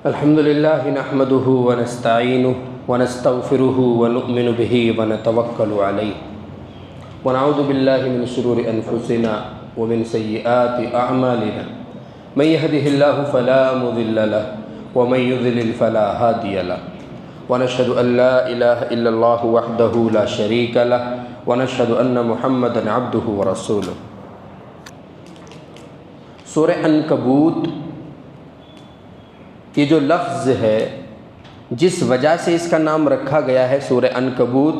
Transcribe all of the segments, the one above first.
الحمد لله نحمده ونستعينه ونستغفره ونؤمن به ونتوكل عليه ونعوذ بالله من شرور أنفسنا ومن سيئات أعمالنا من يهده الله فلا مضل له ومن يضلل فلا هادي له ونشهد أن لا إله إلا الله وحده لا شريك له ونشهد أن محمدا عبده ورسوله۔ سورہ عنکبوت یہ جو لفظ ہے جس وجہ سے اس کا نام رکھا گیا ہے سورہ عنکبوت،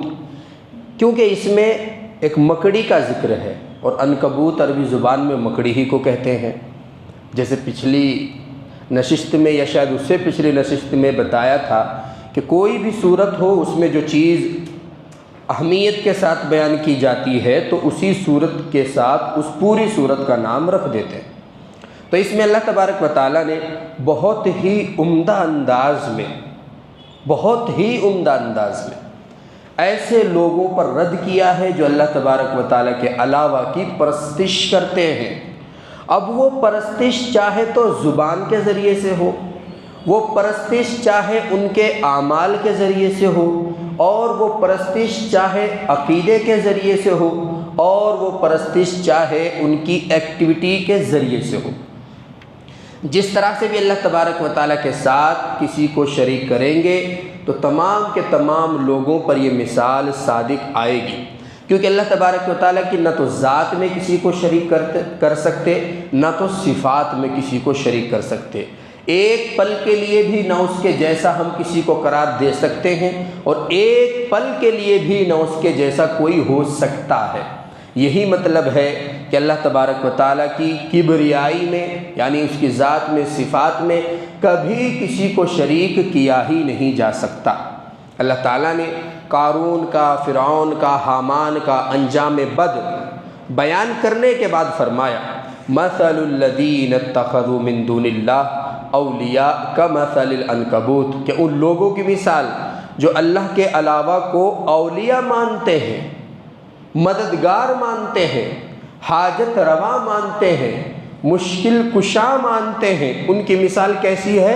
کیونکہ اس میں ایک مکڑی کا ذکر ہے، اور عنکبوت عربی زبان میں مکڑی ہی کو کہتے ہیں۔ جیسے پچھلی نشست میں یا شاید اس سے پچھلی نشست میں بتایا تھا کہ کوئی بھی صورت ہو اس میں جو چیز اہمیت کے ساتھ بیان کی جاتی ہے تو اسی صورت کے ساتھ اس پوری صورت کا نام رکھ دیتے ہیں۔ تو اس میں اللہ تبارک و تعالیٰ نے بہت ہی عمدہ انداز میں ایسے لوگوں پر رد کیا ہے جو اللہ تبارک و تعالیٰ کے علاوہ کی پرستش کرتے ہیں۔ اب وہ پرستش چاہے تو زبان کے ذریعے سے ہو، وہ پرستش چاہے ان کے اعمال کے ذریعے سے ہو، اور وہ پرستش چاہے عقیدے کے ذریعے سے ہو، اور وہ پرستش چاہے ان کی ایکٹیویٹی کے ذریعے سے ہو۔ جس طرح سے بھی اللہ تبارک و تعالیٰ کے ساتھ کسی کو شریک کریں گے تو تمام کے تمام لوگوں پر یہ مثال صادق آئے گی، کیونکہ اللہ تبارک و تعالیٰ کی نہ تو ذات میں کسی کو شریک کر سکتے، نہ تو صفات میں کسی کو شریک کر سکتے۔ ایک پل کے لیے بھی نہ اس کے جیسا ہم کسی کو قرار دے سکتے ہیں، اور ایک پل کے لیے بھی نہ اس کے جیسا کوئی ہو سکتا ہے۔ یہی مطلب ہے کہ اللہ تبارک و تعالیٰ کی کبریائی میں، یعنی اس کی ذات میں، صفات میں کبھی کسی کو شریک کیا ہی نہیں جا سکتا۔ اللہ تعالیٰ نے قارون کا، فرعون کا، حامان کا انجام بد بیان کرنے کے بعد فرمایا مثل الذین اتخذوا من دون اللہ اولیاء کمثل العنکبوت، کہ ان لوگوں کی مثال جو اللہ کے علاوہ کو اولیاء مانتے ہیں، مددگار مانتے ہیں، حاجت روا مانتے ہیں، مشکل کشا مانتے ہیں، ان کی مثال کیسی ہے؟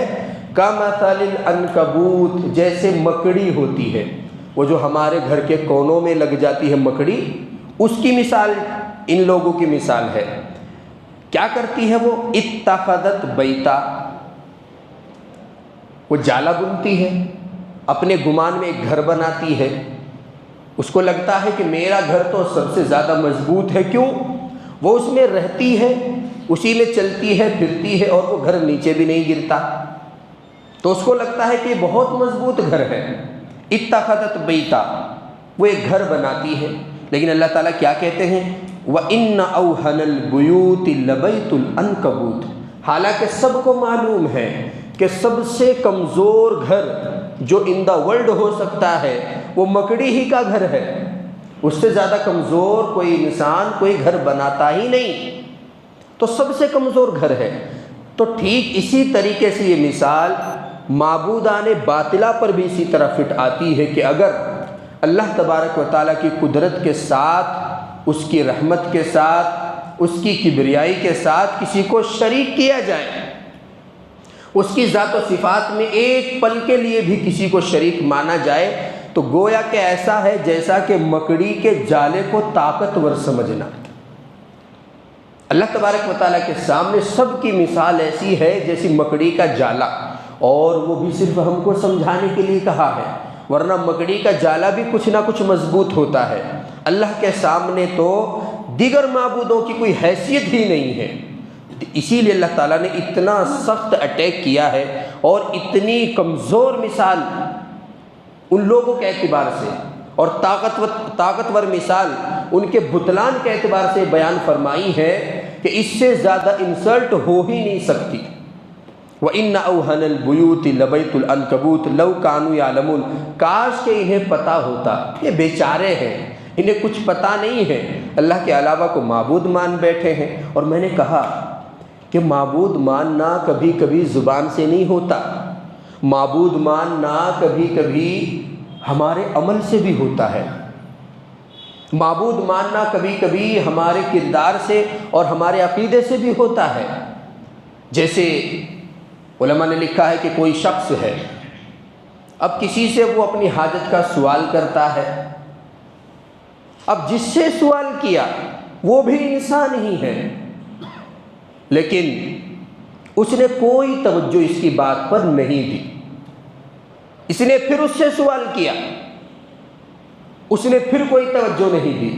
کمثل العنکبوت، جیسے مکڑی ہوتی ہے، وہ جو ہمارے گھر کے کونوں میں لگ جاتی ہے مکڑی، اس کی مثال ان لوگوں کی مثال ہے۔ کیا کرتی ہے وہ؟ اتخذت بیتا، وہ جالا بنتی ہے، اپنے گمان میں ایک گھر بناتی ہے۔ اس کو لگتا ہے کہ میرا گھر تو سب سے زیادہ مضبوط ہے، کیوں؟ وہ اس میں رہتی ہے، اسی میں چلتی ہے، پھرتی ہے، اور وہ گھر نیچے بھی نہیں گرتا، تو اس کو لگتا ہے کہ یہ بہت مضبوط گھر ہے۔ اتخذت بیتا، وہ ایک گھر بناتی ہے۔ لیکن اللہ تعالیٰ کیا کہتے ہیں؟ وَإِنَّ أَوْهَنَ الْبُيُوتِ لَبَيْتُ الْعَنْكَبُوتِ، حالانکہ سب کو معلوم ہے کہ سب سے کمزور گھر جو ان دا ورلڈ ہو سکتا ہے وہ مکڑی ہی کا گھر ہے۔ اس سے زیادہ کمزور کوئی انسان کوئی گھر بناتا ہی نہیں، تو سب سے کمزور گھر ہے۔ تو ٹھیک اسی طریقے سے یہ مثال معبودان باطلہ پر بھی اسی طرح فٹ آتی ہے کہ اگر اللہ تبارک و تعالیٰ کی قدرت کے ساتھ، اس کی رحمت کے ساتھ، اس کی کبریائی کے ساتھ کسی کو شریک کیا جائے، اس کی ذات و صفات میں ایک پل کے لیے بھی کسی کو شریک مانا جائے، تو گویا کہ ایسا ہے جیسا کہ مکڑی کے جالے کو طاقتور سمجھنا۔ اللہ تبارک و تعالیٰ کے سامنے سب کی مثال ایسی ہے جیسی مکڑی کا جالا، اور وہ بھی صرف ہم کو سمجھانے کے لیے کہا ہے، ورنہ مکڑی کا جالا بھی کچھ نہ کچھ مضبوط ہوتا ہے۔ اللہ کے سامنے تو دیگر معبودوں کی کوئی حیثیت ہی نہیں ہے۔ اسی لیے اللہ تعالیٰ نے اتنا سخت اٹیک کیا ہے اور اتنی کمزور مثال ان لوگوں کے اعتبار سے، اور طاقتور مثال ان کے بطلان کے اعتبار سے بیان فرمائی ہے کہ اس سے زیادہ انسلٹ ہو ہی نہیں سکتی۔ وَإِنَّ أَوْهَنَ الْبُيُوتِ لَبَيْتُ الْعَنْكَبُوتِ لَوْ كَانُوا يَعْلَمُونَ، کاش کہ انہیں پتہ ہوتا، یہ بیچارے ہیں، انہیں کچھ پتہ نہیں ہے، اللہ کے علاوہ کو معبود مان بیٹھے ہیں۔ اور میں نے کہا کہ معبود ماننا کبھی کبھی زبان سے نہیں ہوتا، معبود ماننا کبھی کبھی ہمارے عمل سے بھی ہوتا ہے، معبود ماننا کبھی کبھی ہمارے کردار سے اور ہمارے عقیدے سے بھی ہوتا ہے۔ جیسے علماء نے لکھا ہے کہ کوئی شخص ہے، اب کسی سے وہ اپنی حاجت کا سوال کرتا ہے، اب جس سے سوال کیا وہ بھی انسان ہی ہے، لیکن اس نے کوئی توجہ اس کی بات پر نہیں دی۔ اس نے پھر اس سے سوال کیا، اس نے پھر کوئی توجہ نہیں دی،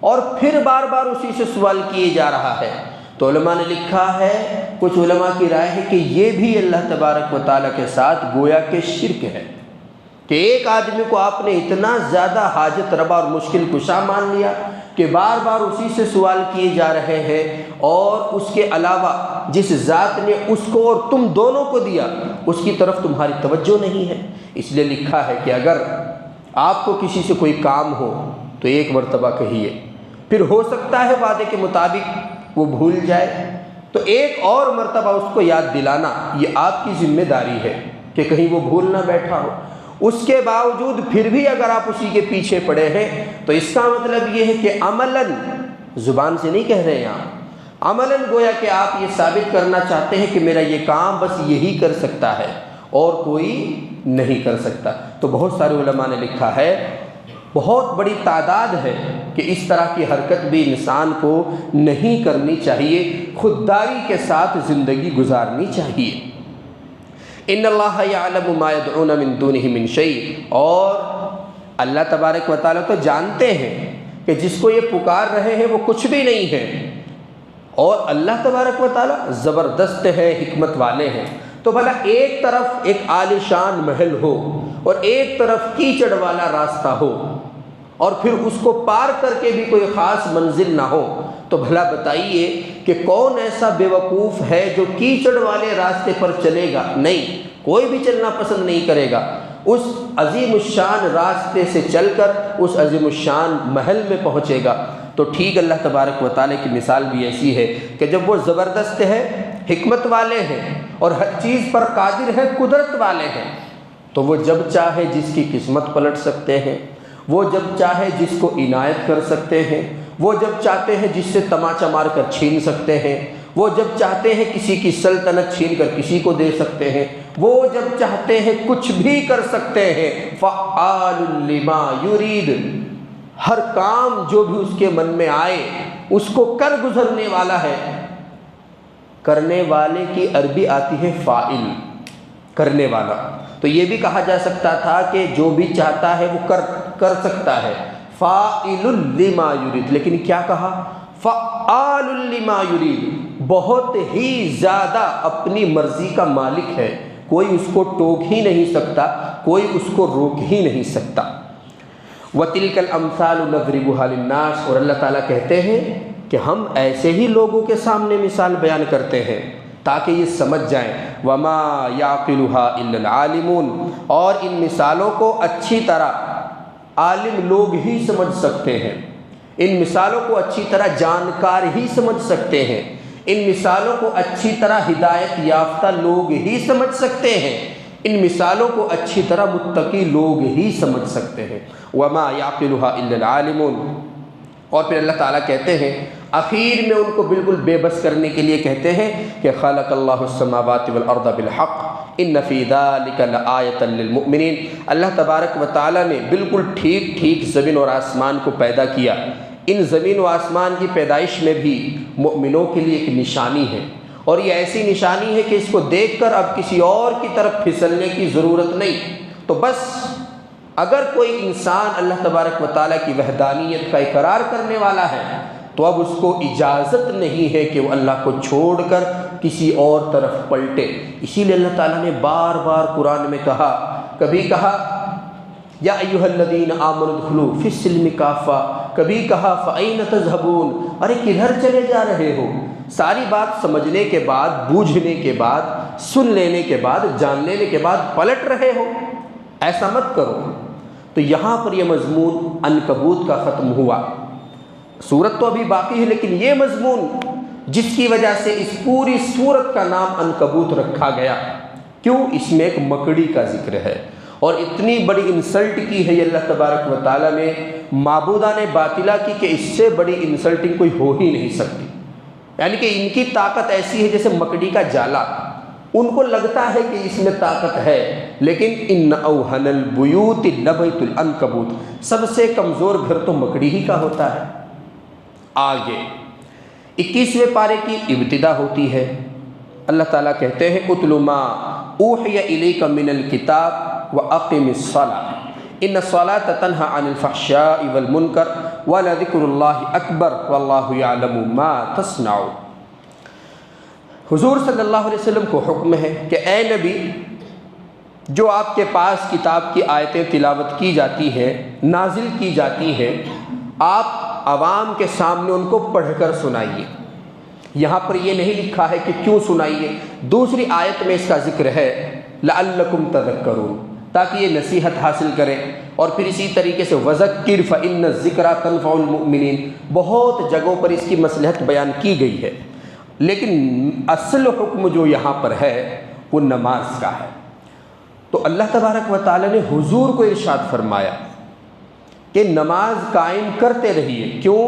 اور پھر بار بار اسی سے سوال کیے جا رہا ہے۔ تو علماء نے لکھا ہے، کچھ علماء کی رائے ہے کہ یہ بھی اللہ تبارک و تعالیٰ کے ساتھ گویا کہ شرک ہے، کہ ایک آدمی کو آپ نے اتنا زیادہ حاجت روا اور مشکل کشا مان لیا کہ بار بار اسی سے سوال کیے جا رہے ہیں، اور اس کے علاوہ جس ذات نے اس کو اور تم دونوں کو دیا اس کی طرف تمہاری توجہ نہیں ہے۔ اس لیے لکھا ہے کہ اگر آپ کو کسی سے کوئی کام ہو تو ایک مرتبہ کہیے، پھر ہو سکتا ہے وعدے کے مطابق وہ بھول جائے، تو ایک اور مرتبہ اس کو یاد دلانا یہ آپ کی ذمہ داری ہے کہ کہیں وہ بھول نہ بیٹھا ہو۔ اس کے باوجود پھر بھی اگر آپ اسی کے پیچھے پڑے ہیں تو اس کا مطلب یہ ہے کہ عملاً، زبان سے نہیں کہہ رہے آپ، عملاً گویا کہ آپ یہ ثابت کرنا چاہتے ہیں کہ میرا یہ کام بس یہی کر سکتا ہے اور کوئی نہیں کر سکتا۔ تو بہت سارے علماء نے لکھا ہے، بہت بڑی تعداد ہے کہ اس طرح کی حرکت بھی انسان کو نہیں کرنی چاہیے، خودداری کے ساتھ زندگی گزارنی چاہیے۔ ان اللہ یعلم ما یدعون من دونہ من شیء، اور اللہ تبارک و تعالیٰ تو جانتے ہیں کہ جس کو یہ پکار رہے ہیں وہ کچھ بھی نہیں ہے، اور اللہ تبارک و تعالیٰ زبردست ہے، حکمت والے ہیں۔ تو بھلا ایک طرف ایک عالیشان محل ہو اور ایک طرف کیچڑ والا راستہ ہو، اور پھر اس کو پار کر کے بھی کوئی خاص منزل نہ ہو، تو بھلا بتائیے کہ کون ایسا بے وقوف ہے جو کیچڑ والے راستے پر چلے گا؟ نہیں، کوئی بھی چلنا پسند نہیں کرے گا۔ اس عظیم الشان راستے سے چل کر اس عظیم الشان محل میں پہنچے گا۔ تو ٹھیک اللہ تبارک و تعالیٰ کی مثال بھی ایسی ہے کہ جب وہ زبردست ہے، حکمت والے ہیں، اور ہر چیز پر قادر ہے، قدرت والے ہیں، تو وہ جب چاہے جس کی قسمت پلٹ سکتے ہیں، وہ جب چاہے جس کو عنایت کر سکتے ہیں، وہ جب چاہتے ہیں جس سے تماچا مار کر چھین سکتے ہیں، وہ جب چاہتے ہیں کسی کی سلطنت چھین کر کسی کو دے سکتے ہیں، وہ جب چاہتے ہیں کچھ بھی کر سکتے ہیں۔ فعال لما یرید، ہر کام جو بھی اس کے من میں آئے اس کو کر گزرنے والا ہے۔ کرنے والے کی عربی آتی ہے فاعل، کرنے والا۔ تو یہ بھی کہا جا سکتا تھا کہ جو بھی چاہتا ہے وہ کر سکتا ہے، فاعل لما یرید، لیکن کیا کہا؟ فعال لما یرید، بہت ہی زیادہ اپنی مرضی کا مالک ہے، کوئی اس کو ٹوک ہی نہیں سکتا، کوئی اس کو روک ہی نہیں سکتا۔ وَتِلْكَ الْأَمْثَالُ نَضْرِبُهَا لِلنَّاسِ، اور اللہ تعالیٰ کہتے ہیں کہ ہم ایسے ہی لوگوں کے سامنے مثال بیان کرتے ہیں تاکہ یہ سمجھ جائیں۔ وَمَا يَعْقِلُهَا إِلَّا الْعَالِمُونَ، اور ان مثالوں کو اچھی طرح عالم لوگ ہی سمجھ سکتے ہیں، ان مثالوں کو اچھی طرح جانکار ہی سمجھ سکتے ہیں، ان مثالوں کو اچھی طرح ہدایت یافتہ لوگ ہی سمجھ سکتے ہیں، ان مثالوں کو اچھی طرح متقی لوگ ہی سمجھ سکتے ہیں۔ وَمَا يَعْقِلُهَا إِلَّا الْعَالِمُونَ، اور پھر اللہ تعالیٰ کہتے ہیں آخر میں ان کو بالکل بے بس کرنے کے لیے کہتے ہیں کہ خلق اللہ السماوات والارض بالحق ان فی ذلک لآیۃ للمؤمنین، اللہ تبارک و تعالیٰ نے بالکل ٹھیک زمین اور آسمان کو پیدا کیا۔ ان زمین و آسمان کی پیدائش میں بھی مومنوں کے لیے ایک نشانی ہے، اور یہ ایسی نشانی ہے کہ اس کو دیکھ کر اب کسی اور کی طرف پھسلنے کی ضرورت نہیں۔ تو بس اگر کوئی انسان اللہ تبارک و تعالیٰ کی وحدانیت کا اقرار کرنے والا ہے تو اب اس کو اجازت نہیں ہے کہ وہ اللہ کو چھوڑ کر کسی اور طرف پلٹے۔ اسی لیے اللہ تعالیٰ نے بار بار قرآن میں کہا، کبھی کہا یا ایھا الذین آمنوا ادخلوا فی السلم کافہ، کبھی کہا فأین تذہبون، ارے کدھر چلے جا رہے ہو؟ ساری بات سمجھنے کے بعد، بوجھنے کے بعد، سن لینے کے بعد، جان لینے کے بعد پلٹ رہے ہو، ایسا مت کرو۔ تو یہاں پر یہ مضمون عنکبوت کا ختم ہوا۔ سورت تو ابھی باقی ہے، لیکن یہ مضمون جس کی وجہ سے اس پوری سورت کا نام عنکبوت رکھا گیا، کیوں؟ اس میں ایک مکڑی کا ذکر ہے، اور اتنی بڑی انسلٹ کی ہے یہ اللہ تبارک و تعالیٰ نے معبودان باطلہ کی کہ اس سے بڑی انسلٹنگ کوئی ہو ہی نہیں سکتی۔ یعنی کہ ان کی طاقت ایسی ہے جیسے مکڑی کا جالا، ان کو لگتا ہے کہ اس میں طاقت ہے، لیکن ان اوہن البیوت لبیت العنکبوت، سب سے کمزور گھر تو مکڑی ہی کا ہوتا ہے۔ آگے 21ویں پارے کی ابتدا ہوتی ہے، اللہ تعالیٰ کہتے ہیں اتل ما اوحی الیک من الکتاب واقم الصلاۃ ان الصلاۃ تنہی عن الفحشاء والمنکر ولذکر اللہ اکبر واللہ یعلم ما تصنعون۔ حضور صلی اللہ علیہ وسلم کو حکم ہے کہ اے نبی، جو آپ کے پاس کتاب کی آیتیں تلاوت کی جاتی ہیں، نازل کی جاتی ہیں، آپ عوام کے سامنے ان کو پڑھ کر سنائیے۔ یہاں پر یہ نہیں لکھا ہے کہ کیوں سنائیے، دوسری آیت میں اس کا ذکر ہے لعلکم تذکرون، تاکہ یہ نصیحت حاصل کریں۔ اور پھر اسی طریقے سے وذکر فإن الذکریٰ تنفع المؤمنین، بہت جگہوں پر اس کی مصلحت بیان کی گئی ہے، لیکن اصل حکم جو یہاں پر ہے وہ نماز کا ہے۔ تو اللہ تبارک و تعالیٰ نے حضور کو ارشاد فرمایا کہ نماز قائم کرتے رہیے۔ کیوں؟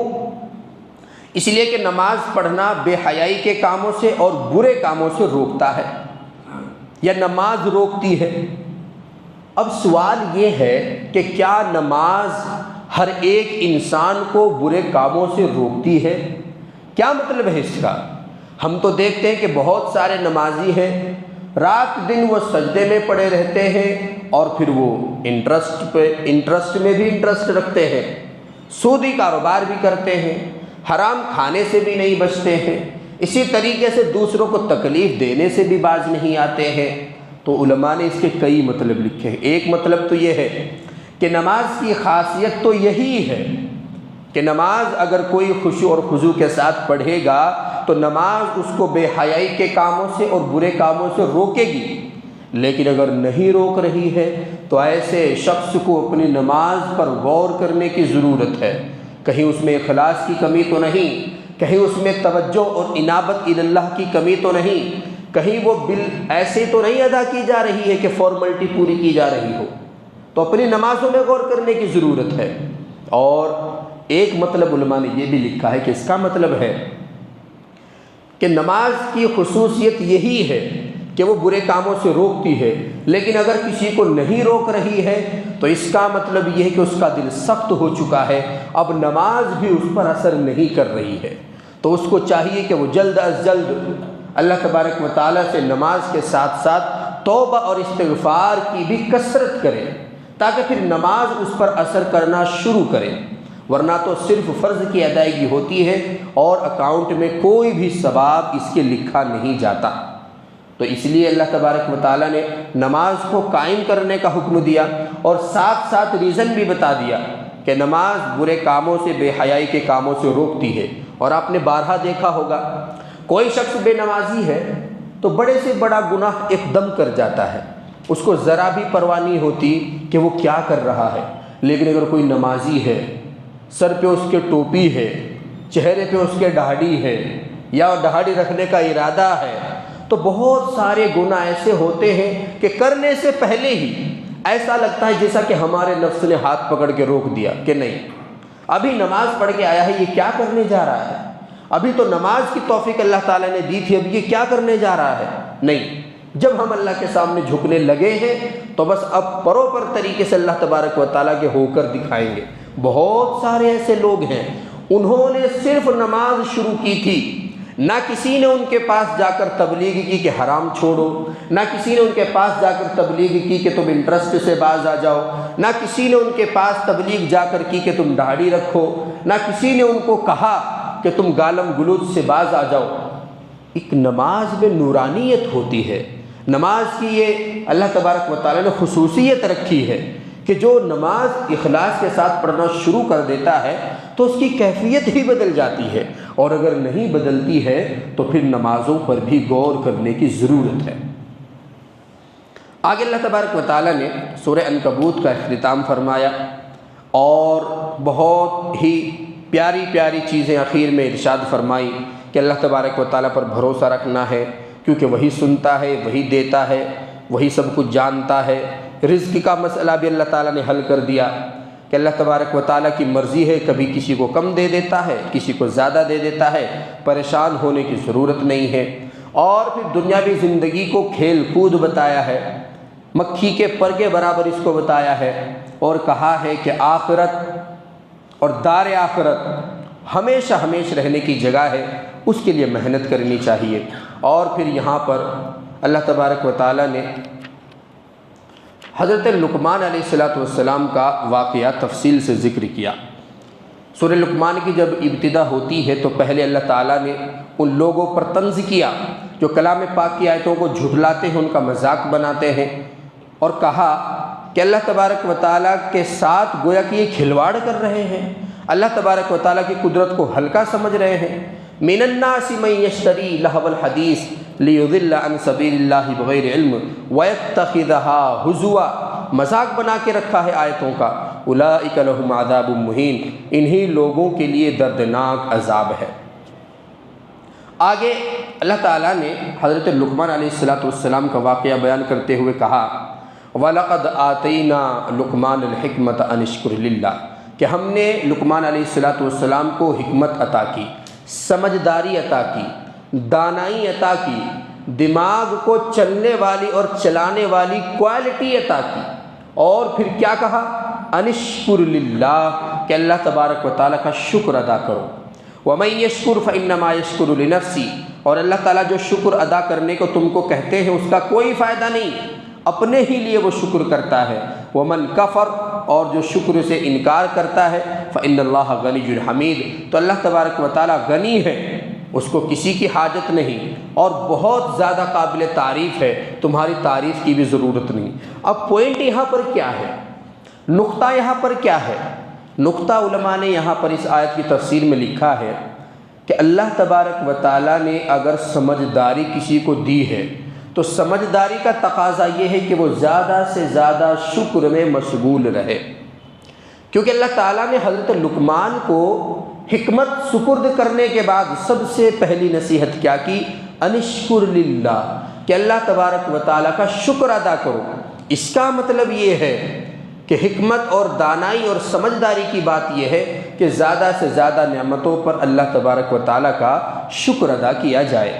اس لیے کہ نماز پڑھنا بے حیائی کے کاموں سے اور برے کاموں سے روکتا ہے، یا نماز روکتی ہے۔ اب سوال یہ ہے کہ کیا نماز ہر ایک انسان کو برے کاموں سے روکتی ہے؟ کیا مطلب ہے اس کا؟ ہم تو دیکھتے ہیں کہ بہت سارے نمازی ہیں، رات دن وہ سجدے میں پڑے رہتے ہیں، اور پھر وہ انٹرسٹ میں بھی انٹرسٹ رکھتے ہیں، سودی کاروبار بھی کرتے ہیں، حرام کھانے سے بھی نہیں بچتے ہیں، اسی طریقے سے دوسروں کو تکلیف دینے سے بھی باز نہیں آتے ہیں۔ تو علماء نے اس کے کئی مطلب لکھے ہیں۔ ایک مطلب تو یہ ہے کہ نماز کی خاصیت تو یہی ہے کہ نماز اگر کوئی خشوع اور خضوع کے ساتھ پڑھے گا تو نماز اس کو بے حیائی کے کاموں سے اور برے کاموں سے روکے گی، لیکن اگر نہیں روک رہی ہے تو ایسے شخص کو اپنی نماز پر غور کرنے کی ضرورت ہے۔ کہیں اس میں اخلاص کی کمی تو نہیں، کہیں اس میں توجہ اور انابت الی اللہ کی کمی تو نہیں، کہیں وہ ایسے تو نہیں ادا کی جا رہی ہے کہ فارملٹی پوری کی جا رہی ہو۔ تو اپنی نمازوں میں غور کرنے کی ضرورت ہے۔ اور ایک مطلب علماء نے یہ بھی لکھا ہے کہ اس کا مطلب ہے کہ نماز کی خصوصیت یہی ہے کہ وہ برے کاموں سے روکتی ہے، لیکن اگر کسی کو نہیں روک رہی ہے تو اس کا مطلب یہ ہے کہ اس کا دل سخت ہو چکا ہے، اب نماز بھی اس پر اثر نہیں کر رہی ہے۔ تو اس کو چاہیے کہ وہ جلد از جلد اللہ تبارک و تعالیٰ سے نماز کے ساتھ ساتھ توبہ اور استغفار کی بھی کثرت کرے، تاکہ پھر نماز اس پر اثر کرنا شروع کرے، ورنہ تو صرف فرض کی ادائیگی ہوتی ہے اور اکاؤنٹ میں کوئی بھی ثواب اس کے لکھا نہیں جاتا۔ تو اس لیے اللہ تبارک و تعالیٰ نے نماز کو قائم کرنے کا حکم دیا، اور ساتھ ساتھ ریزن بھی بتا دیا کہ نماز برے کاموں سے، بے حیائی کے کاموں سے روکتی ہے۔ اور آپ نے بارہا دیکھا ہوگا، کوئی شخص بے نمازی ہے تو بڑے سے بڑا گناہ ایک دم کر جاتا ہے، اس کو ذرا بھی پرواہ نہیں ہوتی کہ وہ کیا کر رہا ہے، لیکن اگر کوئی نمازی ہے، سر پہ اس کے ٹوپی ہے، چہرے پہ اس کے داڑھی ہے، یا داڑھی رکھنے کا ارادہ ہے، تو بہت سارے گناہ ایسے ہوتے ہیں کہ کرنے سے پہلے ہی ایسا لگتا ہے جیسا کہ ہمارے نفس نے ہاتھ پکڑ کے روک دیا کہ نہیں، ابھی نماز پڑھ کے آیا ہے، یہ کیا کرنے جا رہا ہے؟ ابھی تو نماز کی توفیق اللہ تعالیٰ نے دی تھی، اب یہ کیا کرنے جا رہا ہے؟ نہیں، جب ہم اللہ کے سامنے جھکنے لگے ہیں تو بس اب پروپر طریقے سے اللہ تبارک و تعالیٰ کے ہو کر دکھائیں گے۔ بہت سارے ایسے لوگ ہیں، انہوں نے صرف نماز شروع کی تھی، نہ کسی نے ان کے پاس جا کر تبلیغ کی کہ حرام چھوڑو، نہ کسی نے ان کے پاس جا کر تبلیغ کی کہ تم انٹرسٹ سے باز آ جاؤ، نہ کسی نے ان کے پاس تبلیغ جا کر کی کہ تم داڑھی رکھو، نہ کسی نے ان کو کہا کہ تم گالم گلوچ سے باز آ جاؤ۔ ایک نماز میں نورانیت ہوتی ہے، نماز کی یہ اللہ تبارک و تعالیٰ نے خصوصیت رکھی ہے کہ جو نماز اخلاص کے ساتھ پڑھنا شروع کر دیتا ہے تو اس کی کیفیت ہی بدل جاتی ہے، اور اگر نہیں بدلتی ہے تو پھر نمازوں پر بھی غور کرنے کی ضرورت ہے۔ آگے اللہ تبارک و تعالیٰ نے سورہ عنکبوت کا اختتام فرمایا، اور بہت ہی پیاری پیاری چیزیں اخیر میں ارشاد فرمائی کہ اللہ تبارک و تعالیٰ پر بھروسہ رکھنا ہے، کیونکہ وہی سنتا ہے، وہی دیتا ہے، وہی سب کچھ جانتا ہے۔ رزق کا مسئلہ بھی اللہ تعالیٰ نے حل کر دیا کہ اللہ تبارک و تعالیٰ کی مرضی ہے، کبھی کسی کو کم دے دیتا ہے، کسی کو زیادہ دے دیتا ہے، پریشان ہونے کی ضرورت نہیں ہے۔ اور پھر دنیاوی زندگی کو کھیل کود بتایا ہے، مکھی کے پر کے برابر اس کو بتایا ہے، اور کہا ہے کہ آخرت اور دار آخرت ہمیشہ ہمیشہ رہنے کی جگہ ہے، اس کے لیے محنت کرنی چاہیے۔ اور پھر یہاں پر اللہ تبارک و تعالیٰ نے حضرت لقمان علیہ السلام کا واقعہ تفصیل سے ذکر کیا۔ سورہ لقمان کی جب ابتدا ہوتی ہے تو پہلے اللہ تعالیٰ نے ان لوگوں پر طنز کیا جو کلام پاک کی آیتوں کو جھٹلاتے ہیں، ان کا مذاق بناتے ہیں، اور کہا کہ اللہ تبارک و تعالیٰ کے ساتھ گویا کہ یہ کھلواڑ کر رہے ہیں، اللہ تبارک و تعالیٰ کی قدرت کو ہلکا سمجھ رہے ہیں۔ من الناس من یشتری لہو الحدیث لیضل عن سبیل اللہ بغیر علم ویتخذها ہزوا، مذاق بنا کے رکھا ہے آیتوں کا۔ اولئک لہم عذاب مہین، انہی لوگوں کے لیے دردناک عذاب ہے۔ آگے اللہ تعالیٰ نے حضرت لقمان علیہ السلام کا واقعہ بیان کرتے ہوئے کہا وَلَقَدْ آتَيْنَا لُقْمَانَ الْحِكْمَةَ أَنِ اشْكُرْ لِلَّهِ، کہ ہم نے لقمان علیہ السلام کو حکمت عطا کی، سمجھداری عطا کی، دانائی عطا کی، دماغ کو چلنے والی اور چلانے والی کوالٹی عطا کی، اور پھر کیا کہا؟ ان اشکر للہ، کہ اللہ تبارک و تعالیٰ کا شکر ادا کرو۔ وَمَن يَشْكُرْ فَإِنَّمَا يَشْكُرُ لِنَفْسِهِ، اور اللہ تعالیٰ جو شکر ادا کرنے کو تم کو کہتے ہیں اس کا کوئی فائدہ نہیں، اپنے ہی لیے وہ شکر کرتا ہے۔ وَمَن كَفَرَ، اور جو شکر سے انکار کرتا ہے، فَإِنَّ اللَّهَ غَنِيٌّ حَمِيدٌ، تو اللہ تبارک و تعالیٰ غنی ہے، اس کو کسی کی حاجت نہیں، اور بہت زیادہ قابل تعریف ہے، تمہاری تعریف کی بھی ضرورت نہیں۔ اب پوائنٹ یہاں پر کیا ہے؟ نقطہ یہاں پر کیا ہے؟ نقطہ علماء نے یہاں پر اس آیت کی تفسیر میں لکھا ہے کہ اللہ تبارک و تعالیٰ نے اگر سمجھداری کسی کو دی ہے تو سمجھداری کا تقاضا یہ ہے کہ وہ زیادہ سے زیادہ شکر میں مشغول رہے، کیونکہ اللہ تعالیٰ نے حضرت لقمان کو حکمت سپرد کرنے کے بعد سب سے پہلی نصیحت کیا کی؟ ان اشکر للہ، کہ اللہ تبارک و تعالیٰ کا شکر ادا کرو۔ اس کا مطلب یہ ہے کہ حکمت اور دانائی اور سمجھداری کی بات یہ ہے کہ زیادہ سے زیادہ نعمتوں پر اللہ تبارک و تعالیٰ کا شکر ادا کیا جائے۔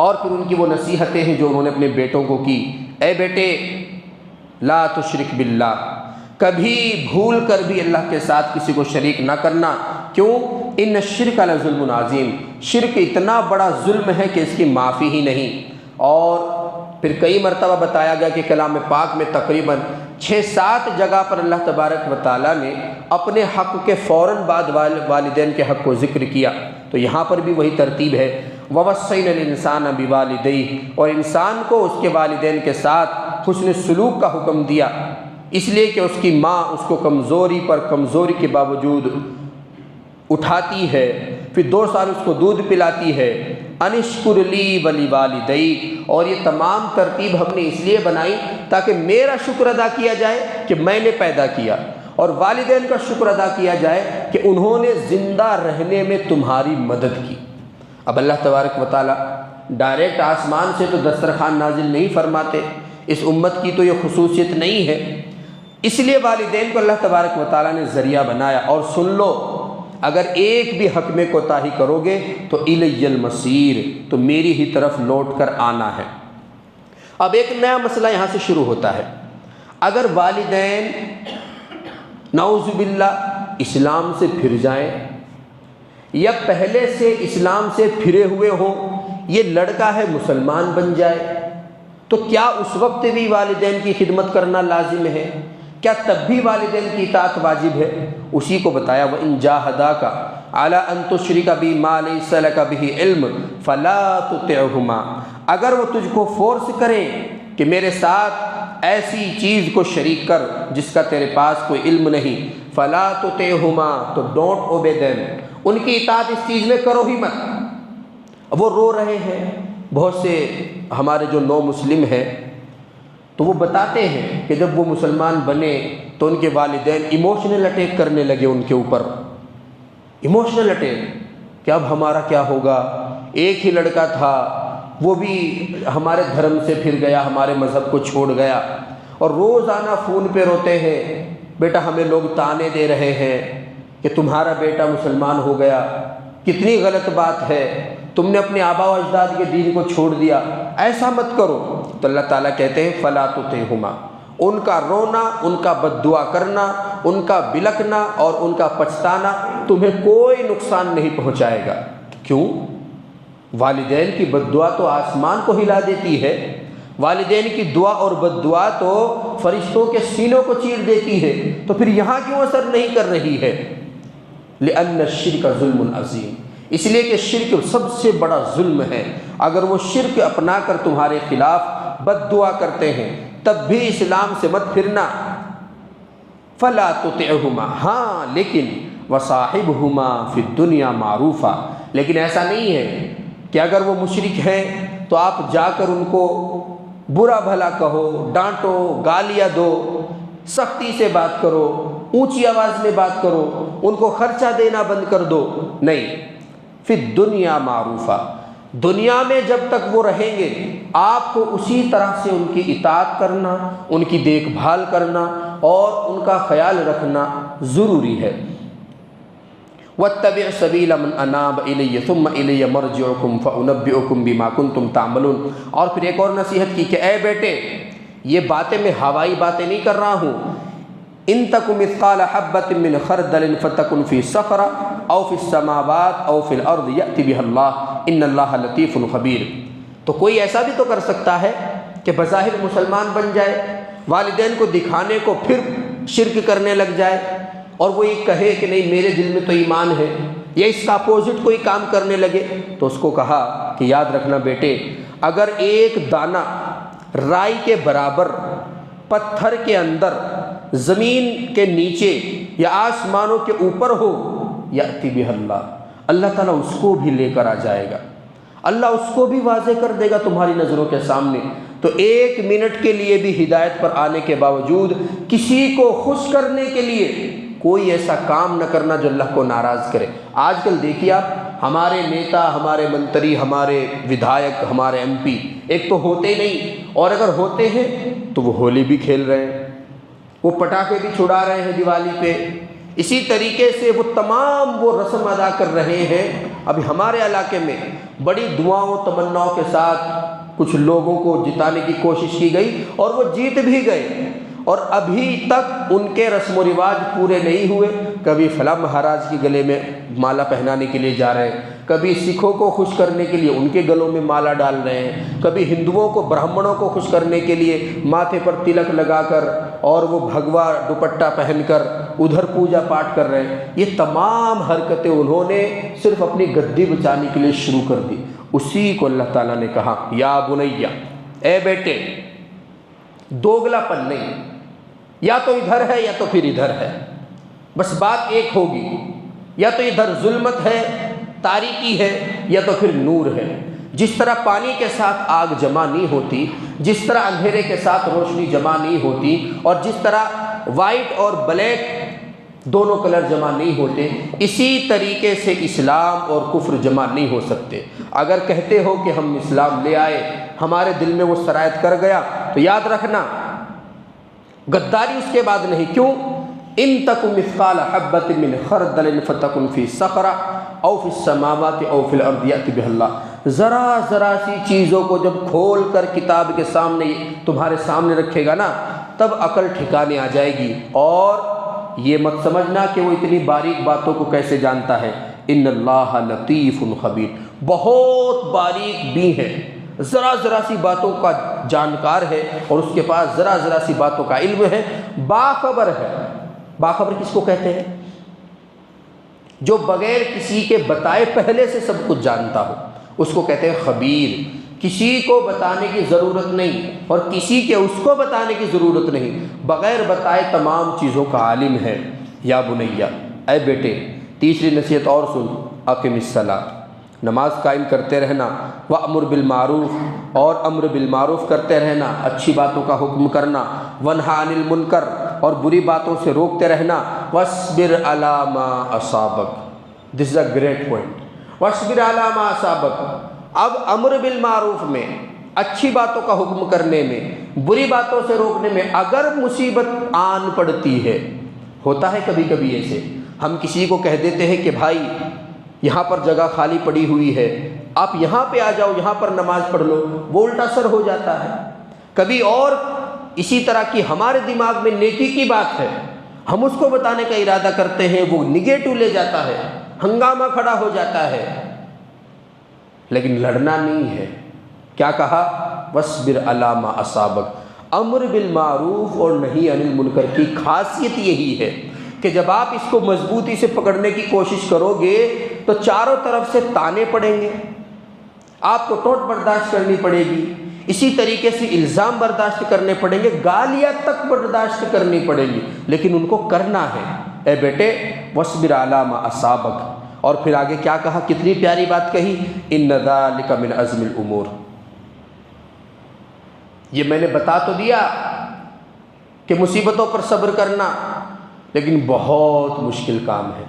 اور پھر ان کی وہ نصیحتیں ہیں جو انہوں نے اپنے بیٹوں کو کی، اے بیٹے لا تشرک باللہ، کبھی بھول کر بھی اللہ کے ساتھ کسی کو شریک نہ کرنا۔ کیوں؟ ان الشرک لظلم عظیم، شرک اتنا بڑا ظلم ہے کہ اس کی معافی ہی نہیں۔ اور پھر کئی مرتبہ بتایا گیا کہ کلام پاک میں تقریباً 6-7 جگہ پر اللہ تبارک و تعالیٰ نے اپنے حق کے فوراً بعد والدین کے حق کو ذکر کیا، تو یہاں پر بھی وہی ترتیب ہے۔ وَوَصَّيْنَا الْإِنسَانَ بِوَالِدَيْهِ، اور انسان کو اس کے والدین کے ساتھ حسن سلوک کا حکم دیا، اس لیے کہ اس کی ماں اس کو کمزوری پر کمزوری کے باوجود اٹھاتی ہے، پھر 2 سال اس کو دودھ پلاتی ہے۔ ان اشکر لی وَلِوَالِدَيْكَ، اور یہ تمام ترتیب ہم نے اس لیے بنائی تاکہ میرا شکر ادا کیا جائے کہ میں نے پیدا کیا، اور والدین کا شکر ادا کیا جائے کہ انہوں نے زندہ رہنے میں تمہاری مدد کی۔ اب اللہ تبارک و تعالیٰ ڈائریکٹ آسمان سے تو دسترخوان نازل نہیں فرماتے، اس امت کی تو یہ خصوصیت نہیں ہے، اس لیے والدین کو اللہ تبارک و تعالیٰ نے ذریعہ بنایا۔ اور سن لو، اگر ایک بھی حق میں کوتاہی کرو گے تو الی المصیر، تو میری ہی طرف لوٹ کر آنا ہے۔ اب ایک نیا مسئلہ یہاں سے شروع ہوتا ہے، اگر والدین نعوذ باللہ اسلام سے پھر جائیں یا پہلے سے اسلام سے پھرے ہوئے ہوں، یہ لڑکا ہے مسلمان بن جائے، تو کیا اس وقت بھی والدین کی خدمت کرنا لازم ہے؟ کیا تب بھی والدین کی اطاعت واجب ہے؟ اسی کو بتایا وَإِن جَاهَدَاكَ عَلَىٰ أَن تُشْرِكَ بِي مَا لَيْسَ لَكَ بِهِ عِلْمٌ فَلَا تُطِعْهُمَا، اگر وہ تجھ کو فورس کریں کہ میرے ساتھ ایسی چیز کو شریک کر جس کا تیرے پاس کوئی علم نہیں، فَلَا تُطِعْهُمَا، تو ڈونٹ اوبے دیم، ان کی اطاعت اس چیز میں کرو ہی مت۔ اب وہ رو رہے ہیں، بہت سے ہمارے جو نو مسلم ہیں تو وہ بتاتے ہیں کہ جب وہ مسلمان بنے تو ان کے والدین ایموشنل اٹیک کرنے لگے ان کے اوپر، ایموشنل اٹیک کہ اب ہمارا کیا ہوگا، ایک ہی لڑکا تھا وہ بھی ہمارے دھرم سے پھر گیا، ہمارے مذہب کو چھوڑ گیا، اور روزانہ فون پہ روتے ہیں، بیٹا ہمیں لوگ تانے دے رہے ہیں کہ تمہارا بیٹا مسلمان ہو گیا، کتنی غلط بات ہے، تم نے اپنے آبا و اجداد کے دین کو چھوڑ دیا، ایسا مت کرو۔ تو اللہ تعالیٰ کہتے ہیں فلا تطعہما، ان کا رونا، ان کا بد دعا کرنا، ان کا بلکنا اور ان کا پچھتانا تمہیں کوئی نقصان نہیں پہنچائے گا۔ کیوں؟ والدین کی بد دعا تو آسمان کو ہلا دیتی ہے، والدین کی دعا اور بد دعا تو فرشتوں کے سینوں کو چیر دیتی ہے، تو پھر یہاں کیوں اثر نہیں کر رہی ہے؟ لأن الشرک ظلم عظیم، اس لیے کہ شرک سب سے بڑا ظلم ہے۔ اگر وہ شرک اپنا کر تمہارے خلاف بد دعا کرتے ہیں تب بھی اسلام سے مت پھرنا۔ فلا تطعہما، ہاں لیکن وصاحبہما فی الدنیا معروفا، لیکن ایسا نہیں ہے کہ اگر وہ مشرک ہیں تو آپ جا کر ان کو برا بھلا کہو، ڈانٹو، گالیاں دو، سختی سے بات کرو، اونچی آواز میں بات کرو، ان کو خرچہ دینا بند کر دو، نہیں۔ فی الدنیا معروفا، دنیا میں جب تک وہ رہیں گے آپ کو اسی طرح سے ان کی اطاعت کرنا، ان کی دیکھ بھال کرنا اور ان کا خیال رکھنا ضروری ہے۔ وَاتَّبِعْ سَبِيلَ مَنْ أَنَابَ إِلَيَّ ثُمَّ إِلَيَّ مَرْجِعُكُمْ فَأُنَبِّئُكُمْ بِمَا كُنْتُمْ تَعْمَلُونَ۔ اور پھر ایک اور نصیحت کی کہ اے بیٹے، یہ باتیں میں ہوائی باتیں نہیں کر رہا ہوں۔ ان تک مثقال حبۃ من خردل فتکن فی صخرہ او فی السماوات او فی الارض یأتی بها اللہ ان اللہ لطیف خبیر۔ تو کوئی ایسا بھی تو کر سکتا ہے کہ بظاہر مسلمان بن جائے، والدین کو دکھانے کو پھر شرک کرنے لگ جائے، اور وہ یہ کہے کہ نہیں میرے دل میں تو ایمان ہے، یا اس کا اپوزٹ کوئی کام کرنے لگے، تو اس کو کہا کہ یاد رکھنا بیٹے، اگر ایک دانہ رائی کے برابر پتھر کے اندر، زمین کے نیچے یا آسمانوں کے اوپر ہو، یأتی بہ اللہ، اللہ تعالیٰ اس کو بھی لے کر آ جائے گا، اللہ اس کو بھی واضح کر دے گا تمہاری نظروں کے سامنے۔ تو ایک منٹ کے لیے بھی ہدایت پر آنے کے باوجود کسی کو خوش کرنے کے لیے کوئی ایسا کام نہ کرنا جو اللہ کو ناراض کرے۔ آج کل دیکھیے آپ، ہمارے نیتا، ہمارے منتری، ہمارے ودھایک، ہمارے ایم پی ایک تو ہوتے نہیں، اور اگر ہوتے ہیں تو وہ ہولی بھی کھیل رہے ہیں، وہ پٹاخے بھی چھڑا رہے ہیں دیوالی پہ، اسی طریقے سے وہ تمام وہ رسم ادا کر رہے ہیں۔ ابھی ہمارے علاقے میں بڑی دعاؤں تمناؤں کے ساتھ کچھ لوگوں کو جتانے کی کوشش کی گئی اور وہ جیت بھی گئے، اور ابھی تک ان کے رسم و رواج پورے نہیں ہوئے۔ کبھی فلاں مہاراج کے گلے میں مالا پہنانے کے لیے جا رہے ہیں، کبھی سکھوں کو خوش کرنے کے لیے ان کے گلوں میں مالا ڈال رہے ہیں، کبھی ہندوؤں کو، برہمنوں کو خوش کرنے کے لیے ماتھے پر تلک لگا کر اور وہ بھگوا دوپٹہ پہن کر ادھر پوجا پاٹ کر رہے ہیں۔ یہ تمام حرکتیں انہوں نے صرف اپنی گدی بچانے کے لیے شروع کر دی۔ اسی کو اللہ تعالیٰ نے کہا یا بنیا، اے بیٹے، دوگلا پن نہیں، یا تو ادھر ہے یا تو پھر ادھر ہے، بس بات ایک ہوگی، یا تو ادھر ظلمت ہے، تاریکی ہے، یا تو پھر نور ہے۔ جس طرح پانی کے ساتھ آگ جمع نہیں ہوتی، جس طرح اندھیرے کے ساتھ روشنی جمع نہیں ہوتی، اور جس طرح وائٹ اور بلیک دونوں کلر جمع نہیں ہوتے، اسی طریقے سے اسلام اور کفر جمع نہیں ہو سکتے۔ اگر کہتے ہو کہ ہم اسلام لے آئے، ہمارے دل میں وہ سرایت کر گیا، تو یاد رکھنا غداری اس کے بعد نہیں۔ کیوں؟ ان تک مثقال حبۃ من خردل فتکن فی صخرہ او فی السماوات او فی الارض یأتی بہ اللہ، ذرا سی چیزوں کو جب کھول کر کتاب کے سامنے تمہارے سامنے رکھے گا نا، تب عقل ٹھکانے آ جائے گی۔ اور یہ مت سمجھنا کہ وہ اتنی باریک باتوں کو کیسے جانتا ہے، ان اللہ لطیف خبیر، بہت باریک بھی ہے، ذرا سی باتوں کا جانکار ہے، اور اس کے پاس ذرا سی باتوں کا علم ہے، باخبر ہے۔ باخبر کس کو کہتے ہیں؟ جو بغیر کسی کے بتائے پہلے سے سب کچھ جانتا ہو، اس کو کہتے ہیں خبیر۔ کسی کو بتانے کی ضرورت نہیں، اور کسی کے اس کو بتانے کی ضرورت نہیں، بغیر بتائے تمام چیزوں کا عالم ہے۔ یا بنیا، اے بیٹے، تیسری نصیحت اور سن، اقم الصلاۃ، نماز قائم کرتے رہنا، وامر بالمعروف، اور امر بالمعروف کرتے رہنا، اچھی باتوں کا حکم کرنا، ونہی عن المنکر، اور بری باتوں سے روکتے رہنا، واصبر علی ما اصابک، دس از اے گریٹ پوائنٹ، واصبر علی ما اصابک۔ اب امر بالمعروف میں، اچھی باتوں کا حکم کرنے میں، بری باتوں سے روکنے میں اگر مصیبت آن پڑتی ہے، ہوتا ہے کبھی کبھی ایسے، ہم کسی کو کہہ دیتے ہیں کہ بھائی یہاں پر جگہ خالی پڑی ہوئی ہے، آپ یہاں پہ آ جاؤ، یہاں پر نماز پڑھ لو، وہ الٹا سر ہو جاتا ہے۔ کبھی اور اسی طرح کی ہمارے دماغ میں نیکی کی بات ہے، ہم اس کو بتانے کا ارادہ کرتے ہیں، وہ نگیٹو لے جاتا ہے، ہنگامہ کھڑا ہو جاتا ہے۔ لیکن لڑنا نہیں ہے۔ کیا کہا؟ وَاصْبِرْ عَلَىٰ مَا أَصَابَكَ۔ امر بالمعروف اور نہی عن المنکر کی خاصیت یہی ہے کہ جب آپ اس کو مضبوطی سے پکڑنے کی کوشش کرو گے تو چاروں طرف سے تانے پڑیں گے، آپ کو ٹوٹ برداشت کرنی پڑے گی، اسی طریقے سے الزام برداشت کرنے پڑیں گے، گالیاں تک برداشت کرنی پڑیں گی، لیکن ان کو کرنا ہے۔ اے بیٹے وَاصْبِرْ عَلَىٰ مَا أَصَابَكَ۔ اور پھر آگے کیا کہا؟ کتنی پیاری بات کہی، إِنَّ ذَلِكَ مِنْ عَزْمِ الْأُمُورِ۔ یہ میں نے بتا تو دیا کہ مصیبتوں پر صبر کرنا، لیکن بہت مشکل کام ہے،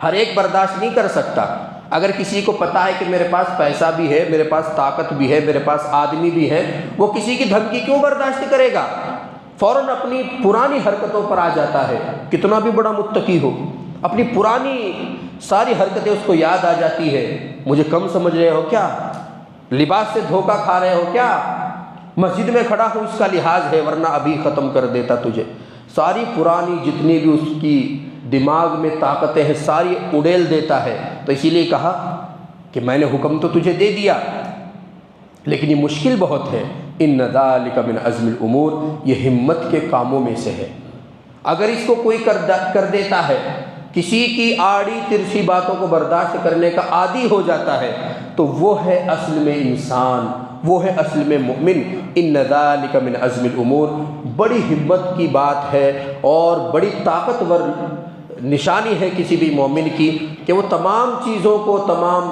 ہر ایک برداشت نہیں کر سکتا۔ اگر کسی کو پتا ہے کہ میرے پاس پیسہ بھی ہے، میرے پاس طاقت بھی ہے، میرے پاس آدمی بھی ہے، وہ کسی کی دھمکی کیوں برداشت کرے گا؟ فوراً اپنی پرانی حرکتوں پر آ جاتا ہے، کتنا بھی بڑا متقی ہو، اپنی پرانی ساری حرکتیں اس کو یاد آ جاتی ہے۔ مجھے کم سمجھ رہے ہو کیا؟ لباس سے دھوکہ کھا رہے ہو کیا؟ مسجد میں کھڑا ہوں اس کا لحاظ ہے، ورنہ ابھی ختم کر دیتا تجھے۔ ساری پرانی جتنی بھی اس کی دماغ میں طاقتیں ہیں ساری اڑیل دیتا ہے۔ تو اسی لیے کہا کہ میں نے حکم تو تجھے دے دیا، لیکن یہ مشکل بہت ہے۔ ان ذالک من عزم الامور، یہ ہمت کے کاموں میں سے ہے۔ اگر اس کو کوئی کر دیتا ہے، کسی کی آڑی ترچھی باتوں کو برداشت کرنے کا عادی ہو جاتا ہے، تو وہ ہے اصل میں انسان، وہ ہے اصل میں مومن۔ ان ذالک من عزم الامور، بڑی ہمت کی بات ہے اور بڑی طاقتور نشانی ہے کسی بھی مومن کی کہ وہ تمام چیزوں کو، تمام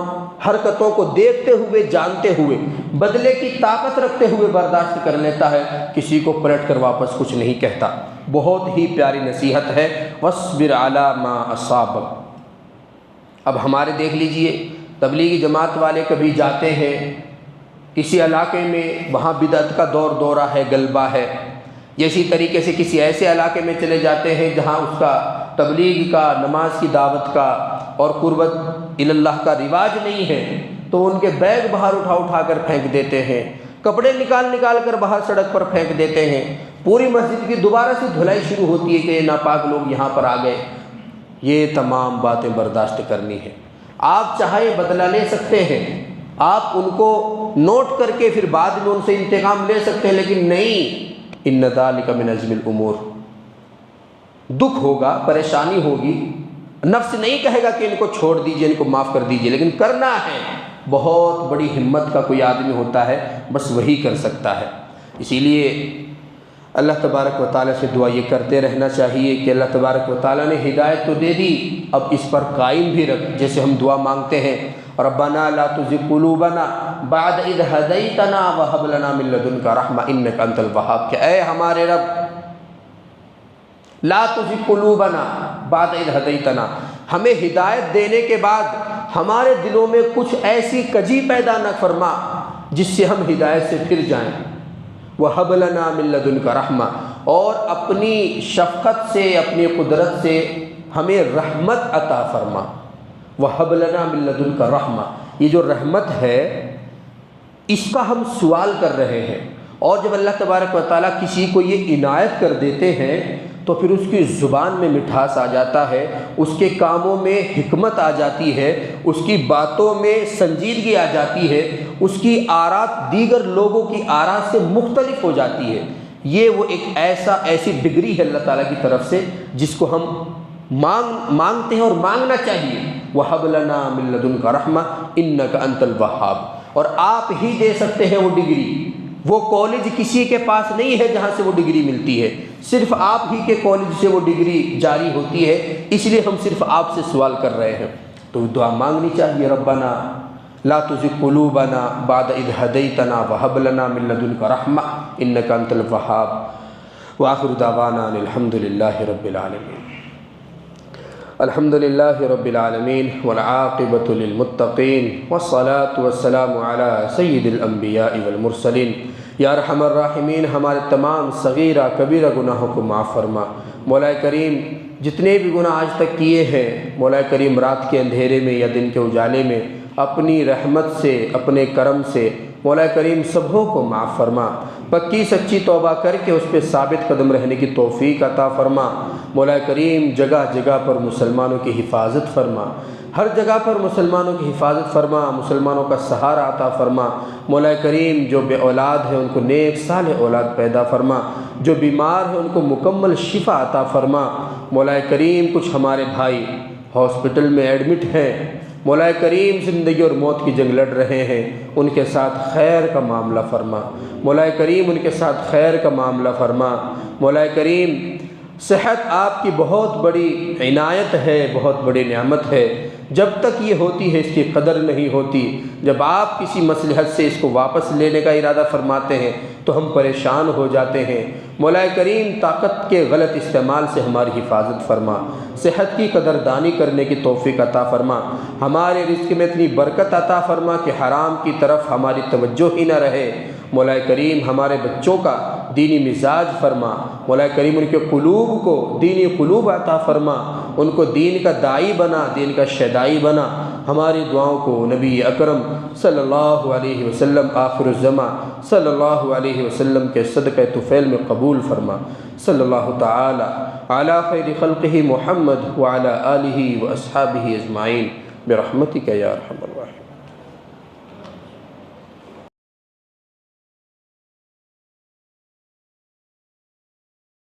حرکتوں کو دیکھتے ہوئے، جانتے ہوئے، بدلے کی طاقت رکھتے ہوئے برداشت کر لیتا ہے، کسی کو پلٹ کر واپس کچھ نہیں کہتا۔ بہت ہی پیاری نصیحت ہے، وَاصْبِرْ عَلَىٰ مَا أَصَابَكَ۔ اب ہمارے دیکھ لیجئے تبلیغی جماعت والے کبھی جاتے ہیں کسی علاقے میں، وہاں بدعت کا دورہ ہے، غلبہ ہے، اسی طریقے سے کسی ایسے علاقے میں چلے جاتے ہیں جہاں اس کا تبلیغ کا، نماز کی دعوت کا اور قربت اللہ کا رواج نہیں ہے، تو ان کے بیگ باہر اٹھا کر پھینک دیتے ہیں، کپڑے نکال کر باہر سڑک پر پھینک دیتے ہیں، پوری مسجد کی دوبارہ سے دھلائی شروع ہوتی ہے کہ یہ ناپاک لوگ یہاں پر آ گئے۔ یہ تمام باتیں برداشت کرنی ہے۔ آپ چاہے بدلہ لے سکتے ہیں، آپ ان کو نوٹ کر کے پھر بعد میں ان سے انتقام لے سکتے ہیں، لیکن نہیں، ان ذالک من عزم الامور۔ دکھ ہوگا، پریشانی ہوگی، نفس نہیں کہے گا کہ ان کو چھوڑ دیجئے، ان کو معاف کر دیجئے، لیکن کرنا ہے۔ بہت بڑی ہمت کا کوئی آدمی ہوتا ہے، بس وہی کر سکتا ہے۔ اسی لیے اللہ تبارک و تعالیٰ سے دعا یہ کرتے رہنا چاہیے کہ اللہ تبارک و تعالیٰ نے ہدایت تو دے دی، اب اس پر قائم بھی رکھ۔ جیسے ہم دعا مانگتے ہیں، ربنا لا تزغ قلوبنا بعد اذ ہدیتنا وہب لنا من لدنک رحمۃ انک انت الوہاب، کہ اے ہمارے رب لا تزغ قلوبنا بعد اذ ہدیتنا، ہمیں ہدایت دینے کے بعد ہمارے دلوں میں کچھ ایسی کجی پیدا نہ فرما جس سے ہم ہدایت سے پھر جائیں۔ وَهَبْ لَنَا مِن لَّدُنْكَ رَحْمَةً، اور اپنی شفقت سے، اپنی قدرت سے ہمیں رحمت عطا فرما۔ وَهَبْ لَنَا مِن لَّدُنْكَ رَحْمَةً، یہ جو رحمت ہے اس کا ہم سوال کر رہے ہیں، اور جب اللہ تبارک و تعالیٰ کسی کو یہ عنایت کر دیتے ہیں تو پھر اس کی زبان میں مٹھاس آ جاتا ہے، اس کے کاموں میں حکمت آ جاتی ہے، اس کی باتوں میں سنجیدگی آ جاتی ہے، اس کی آراء دیگر لوگوں کی آراء سے مختلف ہو جاتی ہے۔ یہ وہ ایک ایسی ڈگری ہے اللہ تعالیٰ کی طرف سے جس کو ہم مانگتے ہیں اور مانگنا چاہیے۔ وَهَبْ لَنَا مِن لَّدُنْكَ رَحْمَةً إِنَّكَ أَنتَ الْوَهَّابُ، اور آپ ہی دے سکتے ہیں وہ ڈگری۔ وہ کالج کسی کے پاس نہیں ہے جہاں سے وہ ڈگری ملتی ہے، صرف آپ ہی کے کالج سے وہ ڈگری جاری ہوتی ہے، اس لیے ہم صرف آپ سے سوال کر رہے ہیں۔ تو دعا مانگنی چاہیے، ربنا لا تزغ قلوبنا بعد اذ ہدیتنا وہب لنا من لدنک رحمۃ انک انت الوہاب۔ وآخر دعوانا ان الحمد للہ رب العالمین۔ الحمد للہ رب العالمین والعاقبۃ للمتقین والصلاة والسلام علی سید الانبیاء والمرسلین۔ یا ارحم الراحمین، ہمارے تمام صغیرہ کبیرہ گناہوں کو معاف فرما۔ مولا کریم، جتنے بھی گناہ آج تک کیے ہیں مولا کریم، رات کے اندھیرے میں یا دن کے اجالے میں، اپنی رحمت سے اپنے کرم سے مولا کریم سبھوں کو معاف فرما، پکی سچی توبہ کر کے اس پہ ثابت قدم رہنے کی توفیق عطا فرما۔ مولا کریم جگہ جگہ پر مسلمانوں کی حفاظت فرما، ہر جگہ پر مسلمانوں کی حفاظت فرما، مسلمانوں کا سہارا عطا فرما۔ مولا کریم جو بے اولاد ہیں ان کو نیک صالح اولاد پیدا فرما، جو بیمار ہیں ان کو مکمل شفا عطا فرما۔ مولا کریم کچھ ہمارے بھائی ہاسپٹل میں ایڈمٹ ہیں، مولا کریم زندگی اور موت کی جنگ لڑ رہے ہیں، ان کے ساتھ خیر کا معاملہ فرما۔ مولا کریم ان کے ساتھ خیر کا معاملہ فرما۔ مولا کریم صحت آپ کی بہت بڑی عنایت ہے، بہت بڑی نعمت ہے، جب تک یہ ہوتی ہے اس کی قدر نہیں ہوتی، جب آپ کسی مصلحت سے اس کو واپس لینے کا ارادہ فرماتے ہیں تو ہم پریشان ہو جاتے ہیں۔ مولا کریم طاقت کے غلط استعمال سے ہماری حفاظت فرما، صحت کی قدردانی کرنے کی توفیق عطا فرما، ہمارے رزق میں اتنی برکت عطا فرما کہ حرام کی طرف ہماری توجہ ہی نہ رہے۔ مولا کریم ہمارے بچوں کا دینی مزاج فرما، مولا کریم ان کے قلوب کو دینی قلوب عطا فرما، ان کو دین کا داعی بنا، دین کا شیدائی بنا۔ ہماری دعاؤں کو نبی اکرم صلی اللہ علیہ وسلم آخر الزمان صلی اللہ علیہ وسلم کے صدقہ طفیل میں قبول فرما۔ صلی اللہ تعالی علی خیر خلقہ محمد وعلی آلہ واصحابہ اجمعین برحمتک یا ارحم الراحمین۔